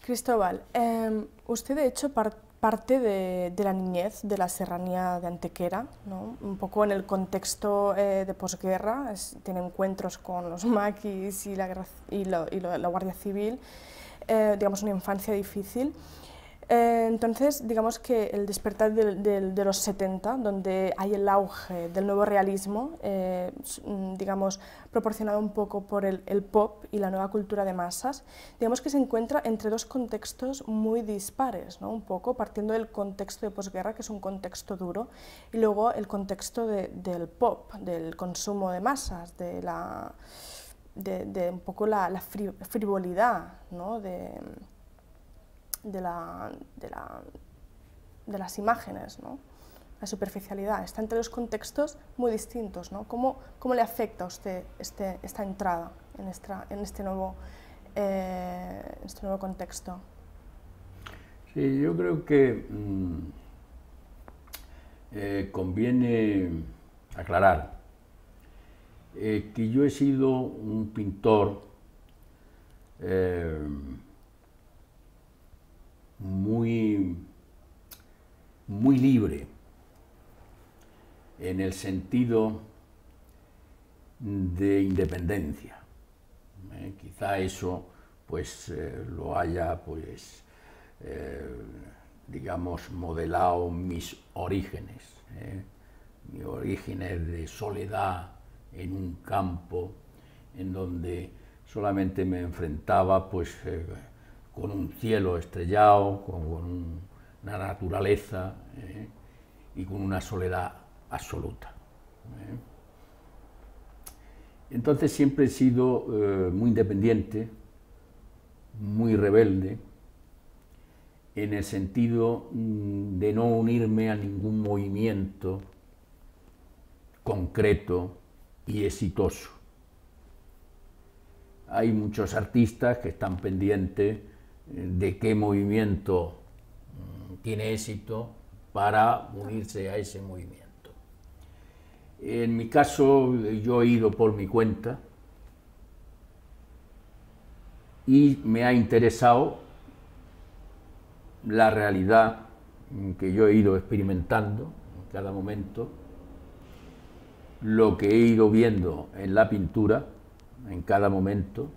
Cristóbal, usted de hecho parte de la niñez de la serranía de Antequera, ¿no? Un poco en el contexto de posguerra, tiene encuentros con los maquis y la Guardia Civil, digamos una infancia difícil. Entonces, digamos que el despertar de los 70, donde hay el auge del nuevo realismo, digamos, proporcionado un poco por el pop y la nueva cultura de masas, digamos que se encuentra entre dos contextos muy dispares, ¿no? Un poco partiendo del contexto de posguerra, que es un contexto duro, y luego el contexto del pop, del consumo de masas, de un poco la frivolidad, ¿no? de las imágenes, ¿no? La superficialidad, está entre dos contextos muy distintos, ¿no? ¿Cómo le afecta a usted esta entrada en este nuevo contexto? Sí, yo creo que conviene aclarar que yo he sido un pintor muy libre, en el sentido de independencia. Quizá eso pues lo haya pues digamos modelado mis orígenes, mis orígenes de soledad en un campo en donde solamente me enfrentaba pues con un cielo estrellado, con una naturaleza y con una soledad absoluta. Entonces siempre he sido muy independiente, muy rebelde, en el sentido de no unirme a ningún movimiento concreto y exitoso. Hay muchos artistas que están pendientes de qué movimiento tiene éxito para unirse a ese movimiento. En mi caso, yo he ido por mi cuenta y me ha interesado la realidad que yo he ido experimentando en cada momento, lo que he ido viendo en la pintura en cada momento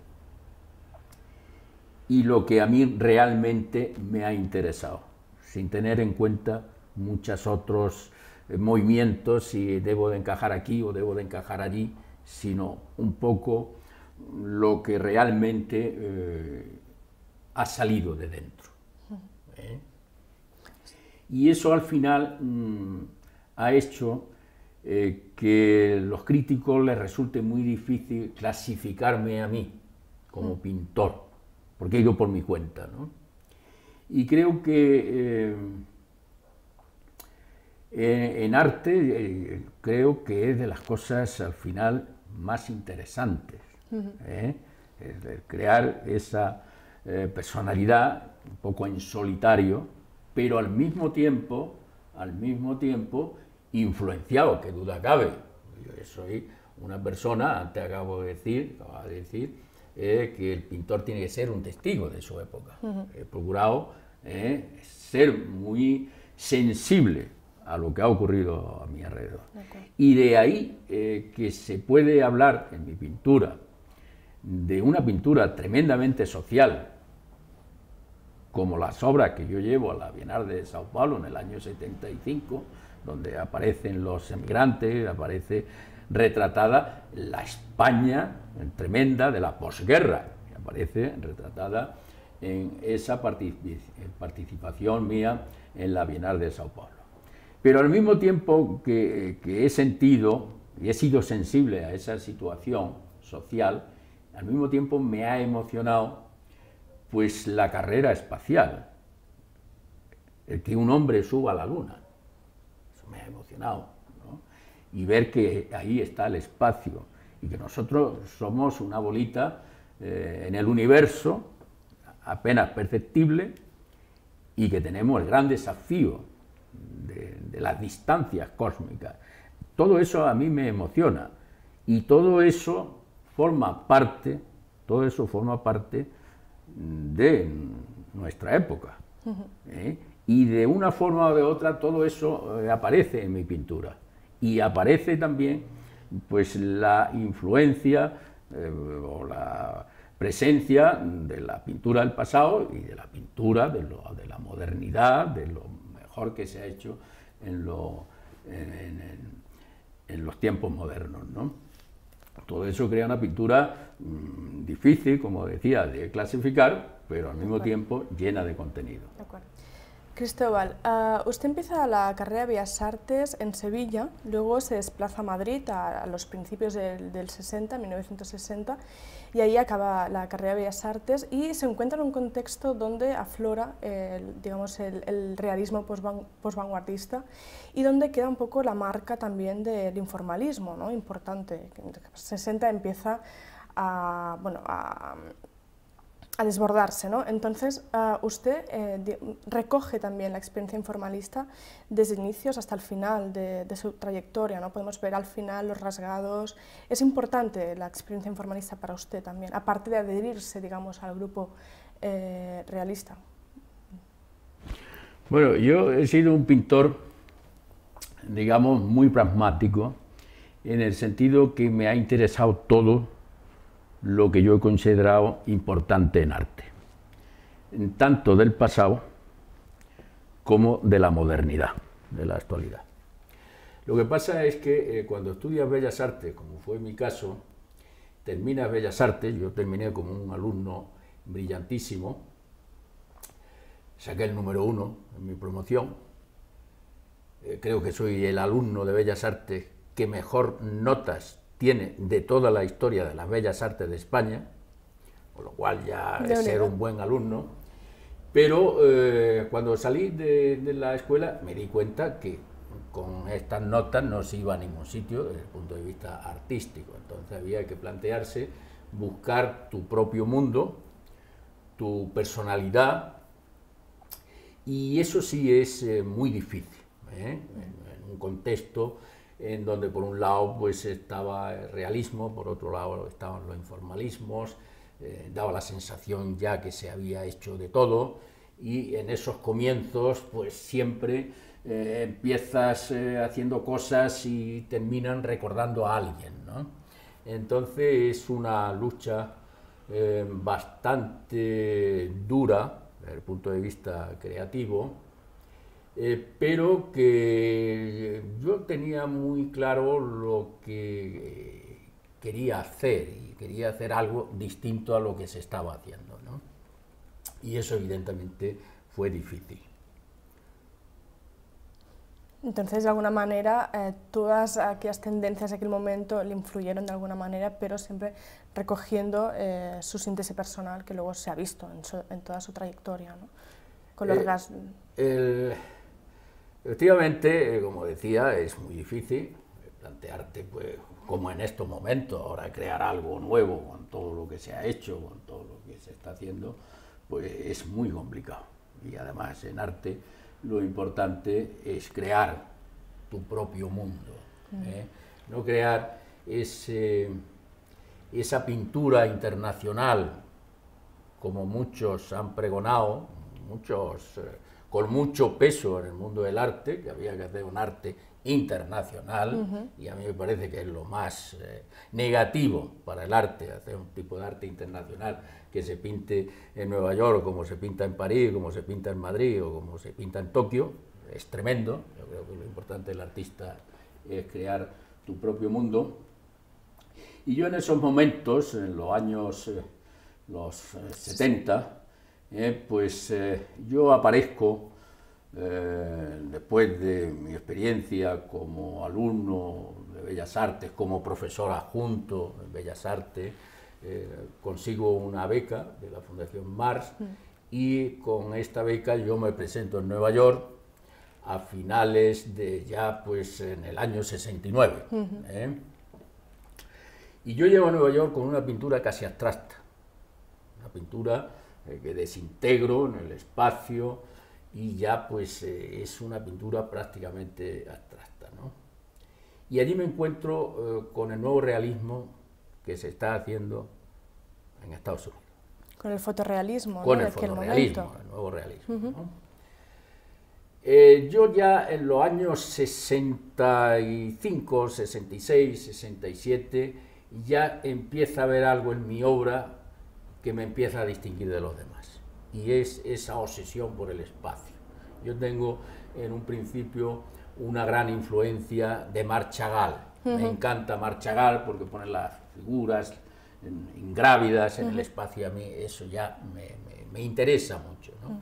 y lo que a mí realmente me ha interesado, sin tener en cuenta muchos otros movimientos, si debo de encajar aquí o debo de encajar allí, sino un poco lo que realmente ha salido de dentro. Y eso al final ha hecho que los críticos les resulte muy difícil clasificarme a mí como pintor, porque he ido por mi cuenta, ¿no? Y creo que en arte creo que es de las cosas al final más interesantes, crear esa personalidad un poco en solitario, pero al mismo tiempo influenciado, que duda cabe. Yo soy una persona, antes acabo de decir que el pintor tiene que ser un testigo de su época. He procurado ser muy sensible a lo que ha ocurrido a mi alrededor. Y de ahí que se puede hablar en mi pintura de una pintura tremendamente social, como las obras que yo llevo a la Bienal de Sao Paulo en el año 75, donde aparecen los emigrantes, aparece retratada la España tremenda de la posguerra, que aparece retratada en esa participación mía en la Bienal de Sao Paulo. Pero al mismo tiempo que he sentido y he sido sensible a esa situación social, al mismo tiempo me ha emocionado pues la carrera espacial, el que un hombre suba a la luna, eso me ha emocionado, ¿no? Y ver que ahí está el espacio y que nosotros somos una bolita en el universo apenas perceptible y que tenemos el gran desafío de las distancias cósmicas. Todo eso a mí me emociona y todo eso forma parte de nuestra época. Y de una forma o de otra todo eso aparece en mi pintura. Y aparece también pues la influencia o la presencia de la pintura del pasado y de la pintura de la modernidad, de lo mejor que se ha hecho en los tiempos modernos, ¿no? Todo eso crea una pintura difícil, como decía, de clasificar, pero al mismo tiempo llena de contenido. De acuerdo. Cristóbal, usted empieza la carrera de Bellas Artes en Sevilla, luego se desplaza a Madrid a los principios del 60, 1960, y ahí acaba la carrera de Bellas Artes y se encuentra en un contexto donde aflora el realismo posvanguardista y donde queda un poco la marca también del informalismo, ¿no? Importante. En los 60 empieza a desbordarse, ¿no? Entonces, usted recoge también la experiencia informalista desde inicios hasta el final de su trayectoria, ¿no? Podemos ver al final los rasgados. Es importante la experiencia informalista para usted también, aparte de adherirse, digamos, al grupo realista. Bueno, yo he sido un pintor, digamos, muy pragmático, en el sentido que me ha interesado todo lo que yo he considerado importante en arte, tanto del pasado como de la modernidad, de la actualidad. Lo que pasa es que cuando estudias Bellas Artes, como fue mi caso, terminas Bellas Artes, yo terminé como un alumno brillantísimo, saqué el número 1 en mi promoción, creo que soy el alumno de Bellas Artes que mejor notas tiene de toda la historia de las Bellas Artes de España, con lo cual ya es ser un buen alumno, pero cuando salí de la escuela me di cuenta que con estas notas no se iba a ningún sitio desde el punto de vista artístico, entonces había que plantearse buscar tu propio mundo, tu personalidad, y eso sí es muy difícil, en un contexto en donde por un lado pues estaba el realismo, por otro lado estaban los informalismos, daba la sensación ya que se había hecho de todo, y en esos comienzos pues siempre empiezas haciendo cosas y terminan recordando a alguien, ¿no? Entonces es una lucha bastante dura desde el punto de vista creativo, pero que yo tenía muy claro lo que quería hacer, y quería hacer algo distinto a lo que se estaba haciendo, ¿no? Y eso evidentemente fue difícil. Entonces, de alguna manera, todas aquellas tendencias de aquel momento le influyeron de alguna manera, pero siempre recogiendo su síntesis personal, que luego se ha visto en toda su trayectoria, ¿no? Con los Efectivamente, como decía, es muy difícil plantearte, pues, como en estos momentos, ahora crear algo nuevo con todo lo que se ha hecho, con todo lo que se está haciendo, pues es muy complicado. Y además en arte lo importante es crear tu propio mundo, no crear esa pintura internacional como muchos han pregonado, muchos con mucho peso en el mundo del arte, que había que hacer un arte internacional, y a mí me parece que es lo más negativo para el arte, hacer un tipo de arte internacional que se pinte en Nueva York, como se pinta en París, como se pinta en Madrid o como se pinta en Tokio, es tremendo. Yo creo que lo importante del artista es crear tu propio mundo. Y yo en esos momentos, en los años los 70, pues yo aparezco, después de mi experiencia como alumno de Bellas Artes, como profesor adjunto en Bellas Artes, consigo una beca de la Fundación Mars, y con esta beca yo me presento en Nueva York a finales de ya pues en el año 69. Y yo llego a Nueva York con una pintura casi abstracta, una pintura que desintegro en el espacio, y ya pues es una pintura prácticamente abstracta, ¿no? Y allí me encuentro con el nuevo realismo que se está haciendo en Estados Unidos. Con el fotorrealismo, con ¿no? el de aquel fotorrealismo, momento. el nuevo realismo. ¿No? Yo ya en los años 65, 66, 67, ya empieza a haber algo en mi obra que me empieza a distinguir de los demás, y es esa obsesión por el espacio. Yo tengo en un principio una gran influencia de Marc Chagall. Me encanta Marc Chagall porque pone las figuras ingrávidas en el espacio, y a mí eso ya me interesa mucho, ¿no?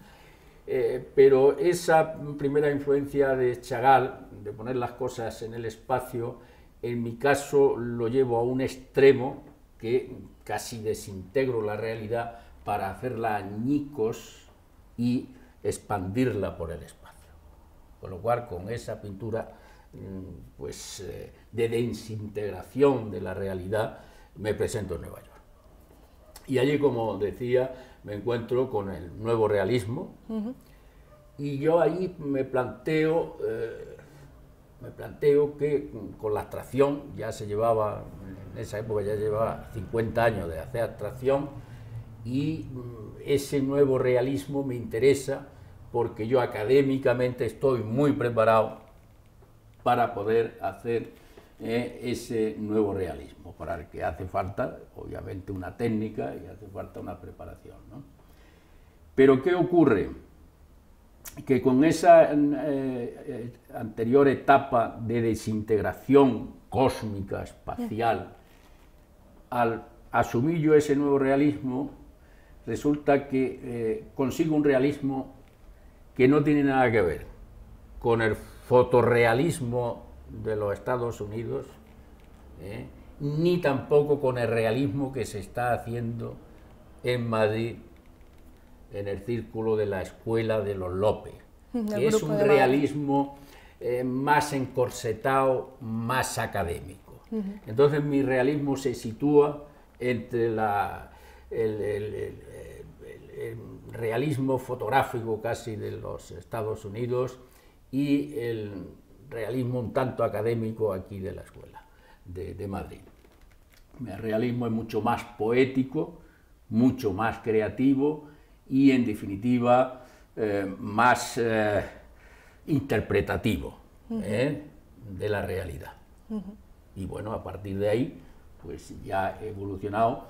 Pero esa primera influencia de Chagall, de poner las cosas en el espacio, en mi caso lo llevo a un extremo que casi desintegro la realidad para hacerla añicos y expandirla por el espacio. Con lo cual, con esa pintura pues, de desintegración de la realidad, me presento en Nueva York. Y allí, como decía, me encuentro con el nuevo realismo, y yo ahí me planteo que con la abstracción ya se llevaba, en esa época ya llevaba 50 años de hacer abstracción, y ese nuevo realismo me interesa porque yo académicamente estoy muy preparado para poder hacer ese nuevo realismo, para el que hace falta, obviamente, una técnica y hace falta una preparación, ¿no? Pero ¿qué ocurre? Que con esa anterior etapa de desintegración cósmica, espacial, al asumir yo ese nuevo realismo, resulta que consigo un realismo que no tiene nada que ver con el fotorrealismo de los Estados Unidos, ni tampoco con el realismo que se está haciendo en Madrid, en el círculo de la escuela de los López, que es un realismo más encorsetado, más académico. Entonces mi realismo se sitúa entre el realismo fotográfico casi de los Estados Unidos y el realismo un tanto académico aquí de la escuela de Madrid. El realismo es mucho más poético, mucho más creativo y, en definitiva, más interpretativo de la realidad. Y bueno, a partir de ahí, pues ya he evolucionado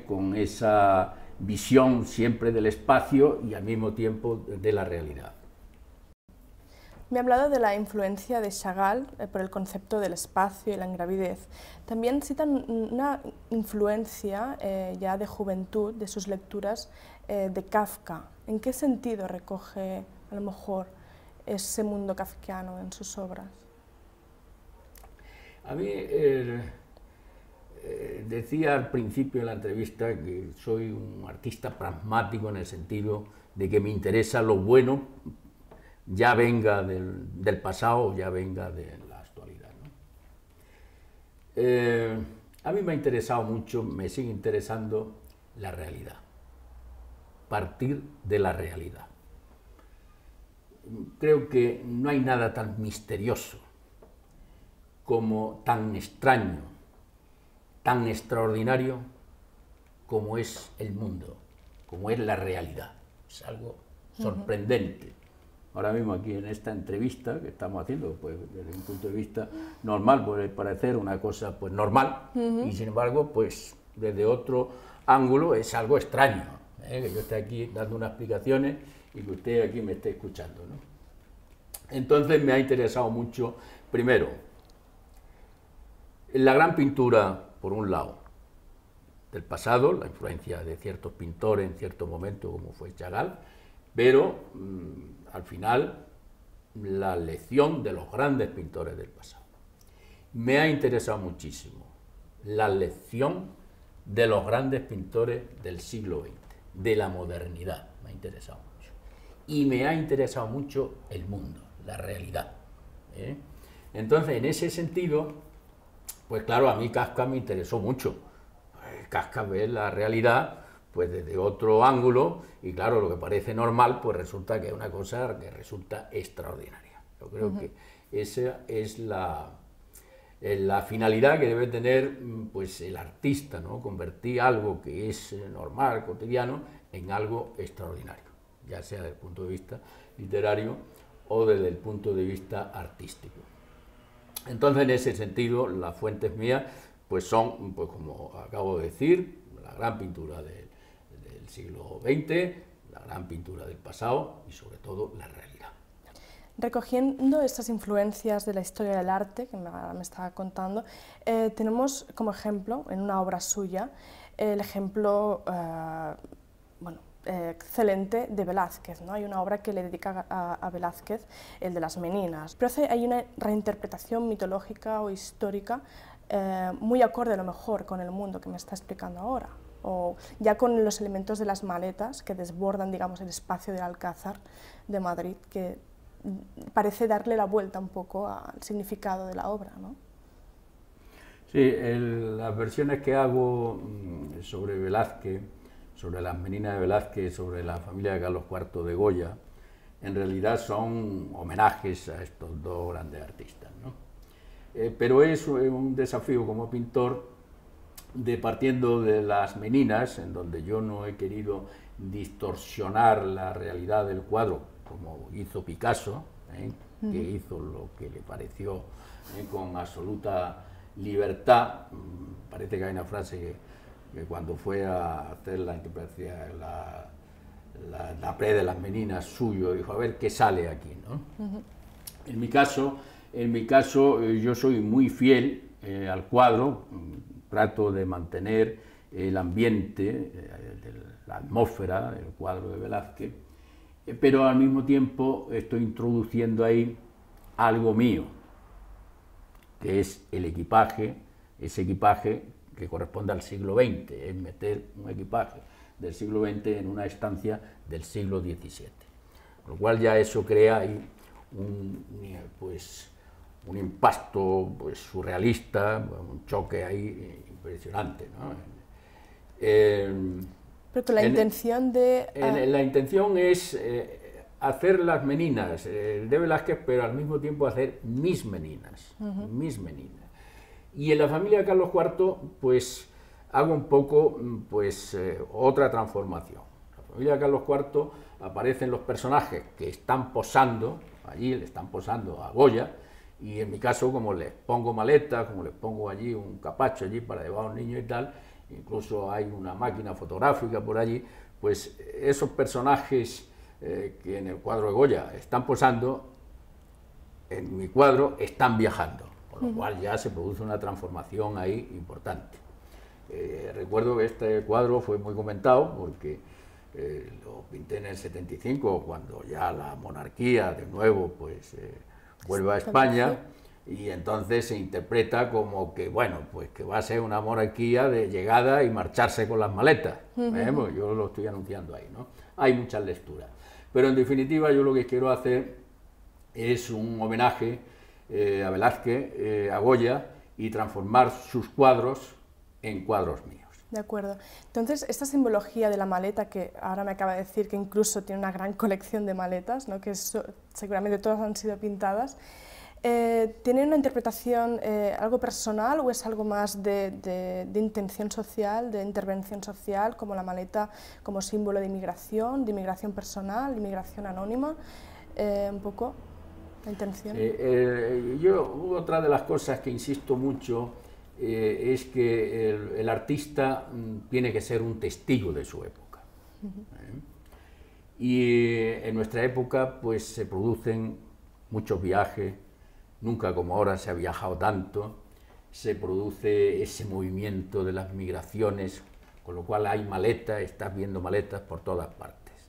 con esa visión siempre del espacio y al mismo tiempo de la realidad. Me ha hablado de la influencia de Chagall por el concepto del espacio y la ingravidez. También citan una influencia ya de juventud, de sus lecturas, de Kafka. ¿En qué sentido recoge, a lo mejor, ese mundo kafkiano en sus obras? A mí, decía al principio de la entrevista que soy un artista pragmático en el sentido de que me interesa lo bueno, ya venga del pasado o ya venga de la actualidad, ¿no? A mí me ha interesado mucho, me sigue interesando la realidad, partir de la realidad. Creo que no hay nada tan misterioso como tan extraño, tan extraordinario como es el mundo, como es la realidad. Es algo sorprendente. Ahora mismo aquí en esta entrevista que estamos haciendo, pues desde un punto de vista normal puede parecer una cosa pues normal, y sin embargo, pues desde otro ángulo es algo extraño, que yo esté aquí dando unas explicaciones y que usted aquí me esté escuchando, ¿no? Entonces me ha interesado mucho, primero, la gran pintura, por un lado, del pasado, la influencia de ciertos pintores en cierto momento, como fue Chagall, pero al final la lección de los grandes pintores del pasado. Me ha interesado muchísimo la lección de los grandes pintores del siglo XX, de la modernidad, me ha interesado mucho. Y me ha interesado mucho el mundo, la realidad. Entonces, en ese sentido, pues claro, a mí Kafka me interesó mucho. Kafka ve la realidad pues desde otro ángulo, y claro, lo que parece normal, pues resulta que es una cosa que resulta extraordinaria. Yo creo que esa es la finalidad que debe tener pues, el artista, ¿no? Convertir algo que es normal, cotidiano, en algo extraordinario, ya sea desde el punto de vista literario o desde el punto de vista artístico. Entonces, en ese sentido, las fuentes mías pues son, pues, como acabo de decir, la gran pintura del siglo XX, la gran pintura del pasado y sobre todo la realidad. Recogiendo estas influencias de la historia del arte, que me estaba contando, tenemos como ejemplo, en una obra suya, el ejemplo excelente de Velázquez, ¿no? Hay una obra que le dedica a Velázquez, el de las Meninas, pero hay una reinterpretación mitológica o histórica muy acorde a lo mejor con el mundo que me está explicando ahora, o ya con los elementos de las maletas que desbordan, digamos, el espacio del Alcázar de Madrid, que parece darle la vuelta un poco al significado de la obra, ¿no? Sí, las versiones que hago sobre Velázquez, sobre las Meninas de Velázquez, sobre la familia de Carlos IV de Goya, en realidad son homenajes a estos dos grandes artistas, ¿no? Pero es un desafío como pintor partiendo de las Meninas, en donde yo no he querido distorsionar la realidad del cuadro, como hizo Picasso, que hizo lo que le pareció con absoluta libertad. Parece que hay una frase que cuando fue a hacer la interpretación, la pre de las Meninas suyo, dijo, a ver qué sale aquí, ¿no? En mi caso, yo soy muy fiel al cuadro, trato de mantener el ambiente, la atmósfera del cuadro de Velázquez, pero al mismo tiempo estoy introduciendo ahí algo mío, que es el equipaje, ese equipaje que corresponde al siglo XX, es meter un equipaje del siglo XX en una estancia del siglo XVII, con lo cual ya eso crea ahí un impacto pues, surrealista, un choque ahí impresionante, ¿no? Pero con la intención de... La intención es hacer las Meninas de Velázquez, pero al mismo tiempo hacer mis Meninas, mis Meninas. Y en la familia de Carlos IV, pues hago un poco pues, otra transformación. En la familia de Carlos IV aparecen los personajes que están posando, allí le están posando a Goya, y en mi caso, como les pongo maletas, como les pongo allí un capacho allí para llevar a un niño y tal, incluso hay una máquina fotográfica por allí, pues esos personajes que en el cuadro de Goya están posando, en mi cuadro están viajando, con lo cual ya se produce una transformación ahí importante. Recuerdo que este cuadro fue muy comentado porque lo pinté en el 75, cuando ya la monarquía de nuevo pues vuelve a España, y entonces se interpreta como que, bueno, pues que va a ser una monarquía de llegada y marcharse con las maletas. Pues yo lo estoy anunciando ahí, ¿no? Hay muchas lecturas. Pero en definitiva yo lo que quiero hacer es un homenaje a Velázquez, a Goya, y transformar sus cuadros en cuadros míos. De acuerdo. Entonces, esta simbología de la maleta, que ahora me acaba de decir que incluso tiene una gran colección de maletas, ¿no? Que seguramente todas han sido pintadas, ¿tiene una interpretación algo personal o es algo más de intención social, de intervención social, como la maleta como símbolo de inmigración personal, de inmigración anónima? Un poco la intención. Otra de las cosas que insisto mucho es que el artista tiene que ser un testigo de su época. Y en nuestra época pues se producen muchos viajes, nunca como ahora se ha viajado tanto, se produce ese movimiento de las migraciones, con lo cual hay maletas, estás viendo maletas por todas partes,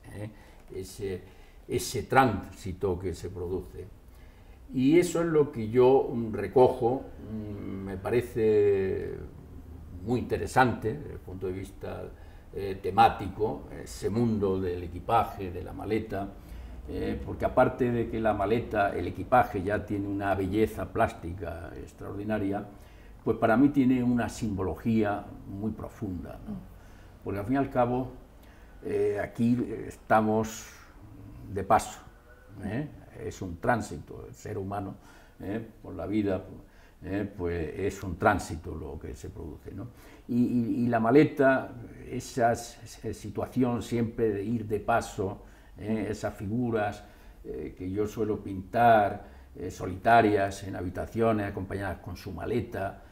ese tránsito que se produce. Y eso es lo que yo recojo, me parece muy interesante desde el punto de vista temático, ese mundo del equipaje, de la maleta, porque aparte de que la maleta, el equipaje ya tiene una belleza plástica extraordinaria, pues para mí tiene una simbología muy profunda, ¿no? Porque al fin y al cabo aquí estamos de paso, es un tránsito el ser humano por la vida, pues es un tránsito lo que se produce, ¿no? Y la maleta, esa situación siempre de ir de paso, esas figuras que yo suelo pintar, solitarias, en habitaciones, acompañadas con su maleta,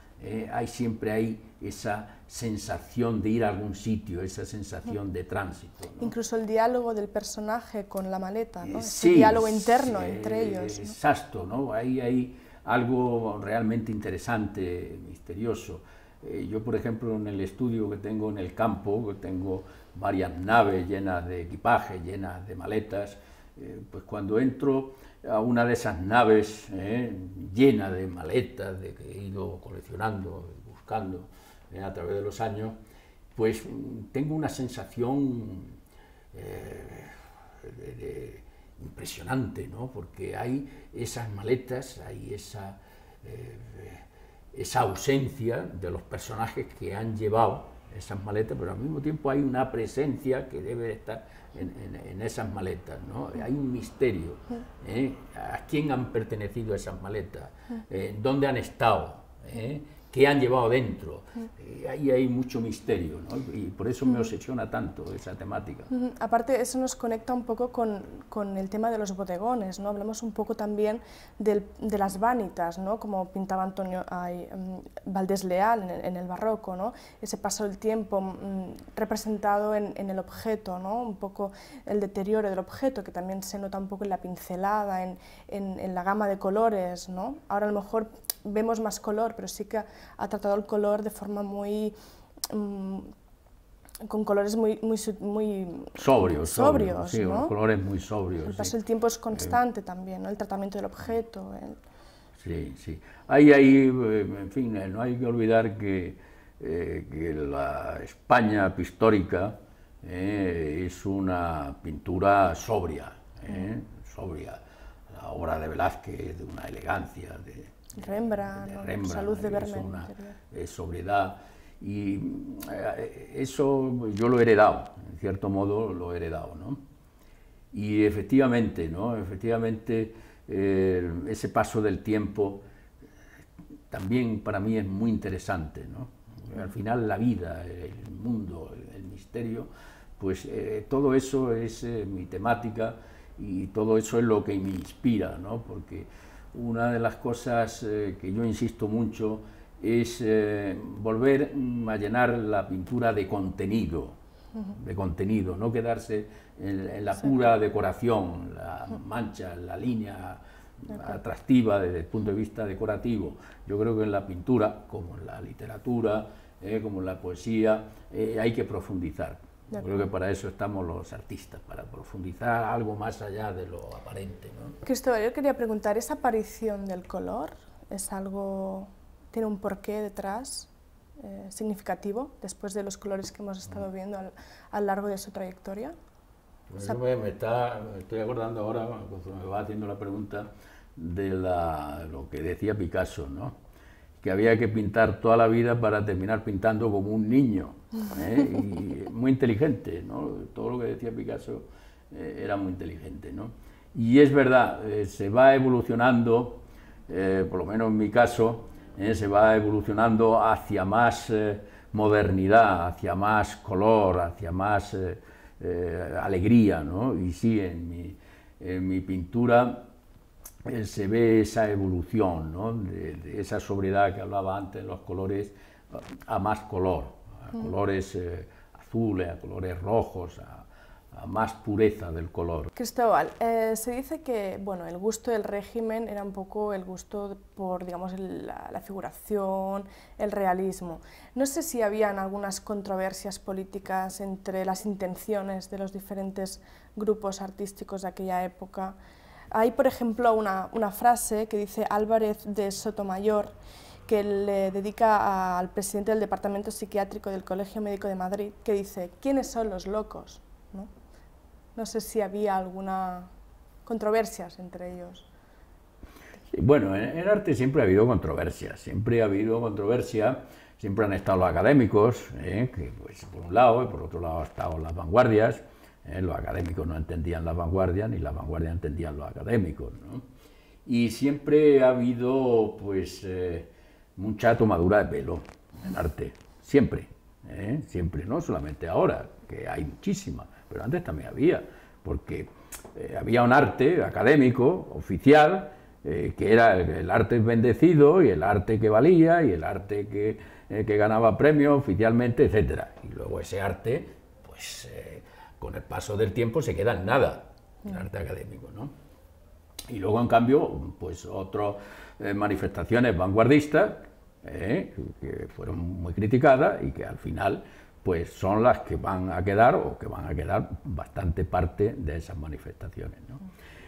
hay siempre ahí esa sensación de ir a algún sitio, esa sensación de tránsito, ¿no? Incluso el diálogo del personaje con la maleta, ¿no? Sí, ese diálogo interno entre ellos, ¿no? Exacto, ¿no? Ahí hay algo realmente interesante, misterioso. Yo, por ejemplo, en el estudio que tengo en el campo, que tengo varias naves llenas de equipaje, llenas de maletas, pues cuando entro a una de esas naves llena de maletas de que he ido coleccionando, buscando a través de los años, pues tengo una sensación impresionante, ¿no? Porque hay esas maletas, hay esa ausencia de los personajes que han llevado esas maletas, pero al mismo tiempo hay una presencia que debe estar en esas maletas, ¿no? Hay un misterio, ¿a quién han pertenecido esas maletas? ¿Dónde han estado? ¿Qué han llevado dentro? Ahí hay mucho misterio, ¿no? Y por eso me obsesiona tanto esa temática. Aparte, eso nos conecta un poco con el tema de los bodegones, ¿no? Hablamos un poco también de las vanitas, ¿no? Como pintaba Antonio Valdés Leal en el barroco, ¿no? Ese paso del tiempo representado en el objeto, ¿no? Un poco el deterioro del objeto, que también se nota un poco en la pincelada, en la gama de colores, ¿no? Ahora a lo mejor vemos más color, pero sí que ha tratado el color de forma muy con colores muy sobrios, sí, ¿no? Colores muy sobrios. El paso del tiempo es constante también, ¿no? El tratamiento del objeto. Sí, sí. Hay ahí, en fin, no hay que olvidar que la España pictórica es una pintura sobria, sobria. La obra de Velázquez, de una elegancia, de Rembrandt, Salud de Vermeer, una sobriedad, y eso yo lo he heredado, en cierto modo lo he heredado, ¿no? Y efectivamente, ¿no? Efectivamente, ese paso del tiempo también para mí es muy interesante, ¿no? Al final la vida, el mundo, el misterio, pues todo eso es mi temática y todo eso es lo que me inspira, ¿no? Porque una de las cosas que yo insisto mucho es volver a llenar la pintura de contenido, no quedarse en la pura decoración, la mancha, la línea atractiva desde el punto de vista decorativo. Yo creo que en la pintura, como en la literatura, como en la poesía, hay que profundizar. Creo que para eso estamos los artistas, para profundizar algo más allá de lo aparente, ¿no? Cristóbal, yo quería preguntar, ¿esa aparición del color es algo, tiene un porqué detrás significativo, después de los colores que hemos estado viendo a lo largo de su trayectoria? Pues yo me estoy acordando ahora, cuando me va haciendo la pregunta, de lo que decía Picasso, ¿no? Que había que pintar toda la vida para terminar pintando como un niño, y muy inteligente, ¿no? Todo lo que decía Picasso era muy inteligente, ¿no? Y es verdad, se va evolucionando, por lo menos en mi caso, se va evolucionando hacia más modernidad, hacia más color, hacia más alegría, ¿no? Y sí, en mi pintura se ve esa evolución, ¿no? de esa sobriedad que hablaba antes, los colores, a más color, a colores azules, a colores rojos, a más pureza del color. Cristóbal, se dice que bueno, el gusto del régimen era un poco el gusto por, digamos, la figuración, el realismo. No sé si habían algunas controversias políticas entre las intenciones de los diferentes grupos artísticos de aquella época. Hay, por ejemplo, una frase que dice Álvarez de Sotomayor, que le dedica al presidente del Departamento Psiquiátrico del Colegio Médico de Madrid, que dice, ¿quiénes son los locos? No sé si había alguna controversias entre ellos. Sí, bueno, en arte siempre ha habido controversias, siempre han estado los académicos, que pues, por un lado, y por otro lado han estado las vanguardias. Los académicos no entendían las vanguardias, ni las vanguardias entendían los académicos, ¿no? Y siempre ha habido, pues, mucha tomadura de pelo en arte, siempre, siempre, no solamente ahora, que hay muchísima, pero antes también había, porque había un arte académico, oficial, que era el arte bendecido y el arte que valía y el arte que ganaba premios oficialmente, etc. Y luego ese arte, pues con el paso del tiempo se queda en nada, el arte académico, ¿no? Y luego, en cambio, pues otras manifestaciones vanguardistas que fueron muy criticadas y que al final pues son las que van a quedar, o que van a quedar bastante parte de esas manifestaciones, ¿no?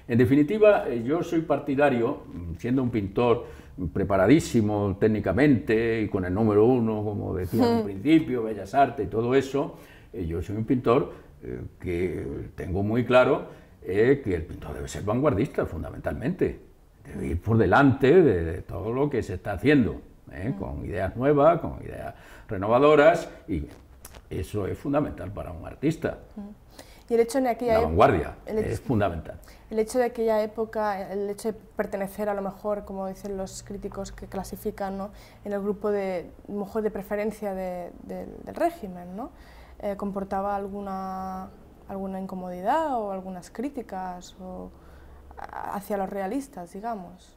En definitiva, yo soy partidario, siendo un pintor preparadísimo técnicamente y con el número 1, como decía en un principio, Bellas Artes y todo eso, yo soy un pintor que tengo muy claro que el pintor debe ser vanguardista, fundamentalmente, debe ir por delante de todo lo que se está haciendo, con ideas nuevas, con ideas renovadoras, y eso es fundamental para un artista. Y el hecho de aquella la vanguardia es fundamental. El hecho de aquella época, el hecho de pertenecer a lo mejor, como dicen los críticos que clasifican, ¿no?, en el grupo de mejor de preferencia del régimen, ¿no?, comportaba alguna incomodidad o algunas críticas hacia los realistas, digamos,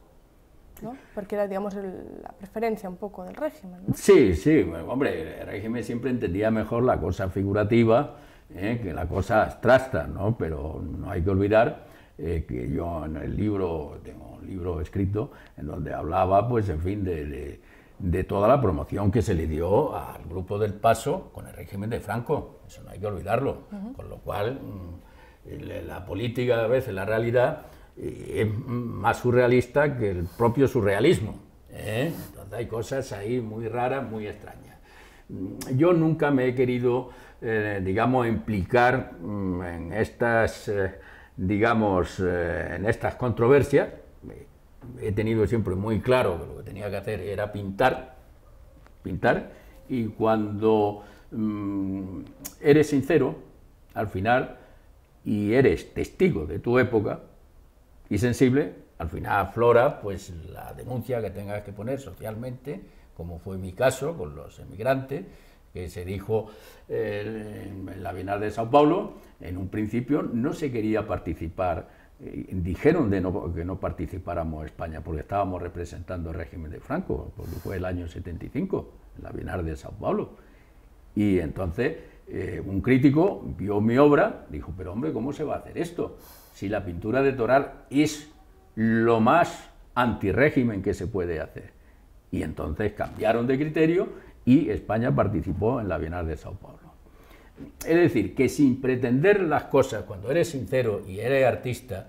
¿no? Porque era, digamos, la preferencia un poco del régimen, ¿no? Sí, sí, bueno, hombre, el régimen siempre entendía mejor la cosa figurativa que la cosa abstracta, ¿no? Pero no hay que olvidar que yo en el libro, tengo un libro escrito en donde hablaba, pues, en fin, de toda la promoción que se le dio al grupo del Paso con el régimen de Franco, eso no hay que olvidarlo, con lo cual la política, a veces la realidad, es más surrealista que el propio surrealismo, entonces hay cosas ahí muy raras, muy extrañas. Yo nunca me he querido, digamos, implicar en estas, digamos, en estas controversias. He tenido siempre muy claro que lo que tenía que hacer era pintar, y cuando eres sincero, al final, y eres testigo de tu época, y sensible, al final aflora pues la denuncia que tengas que poner socialmente, como fue mi caso con los emigrantes, que se dijo en la Bienal de Sao Paulo. En un principio no se quería participar, dijeron que no participáramos España porque estábamos representando el régimen de Franco, porque fue el año 75, en la Bienal de Sao Paulo. Y entonces un crítico vio mi obra, dijo, pero hombre, ¿cómo se va a hacer esto? Si la pintura de Toral es lo más antirrégimen que se puede hacer. Y entonces cambiaron de criterio y España participó en la Bienal de Sao Paulo. Es decir, que sin pretender las cosas, cuando eres sincero y eres artista,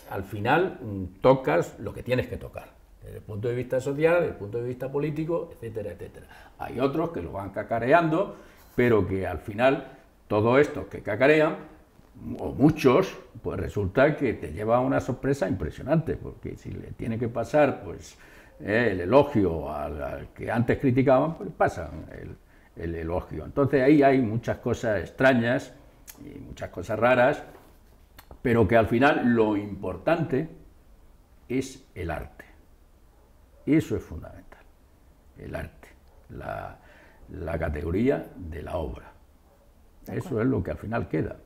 al final tocas lo que tienes que tocar, desde el punto de vista social, desde el punto de vista político, etcétera, etcétera. Hay otros que lo van cacareando, pero que al final todos estos que cacarean, o muchos, pues resulta que te lleva a una sorpresa impresionante, porque si le tiene que pasar pues el elogio al que antes criticaban, pues pasan el elogio. Entonces ahí hay muchas cosas extrañas y muchas cosas raras, pero que al final lo importante es el arte. Eso es fundamental, el arte, la categoría de la obra. Eso es lo que al final queda.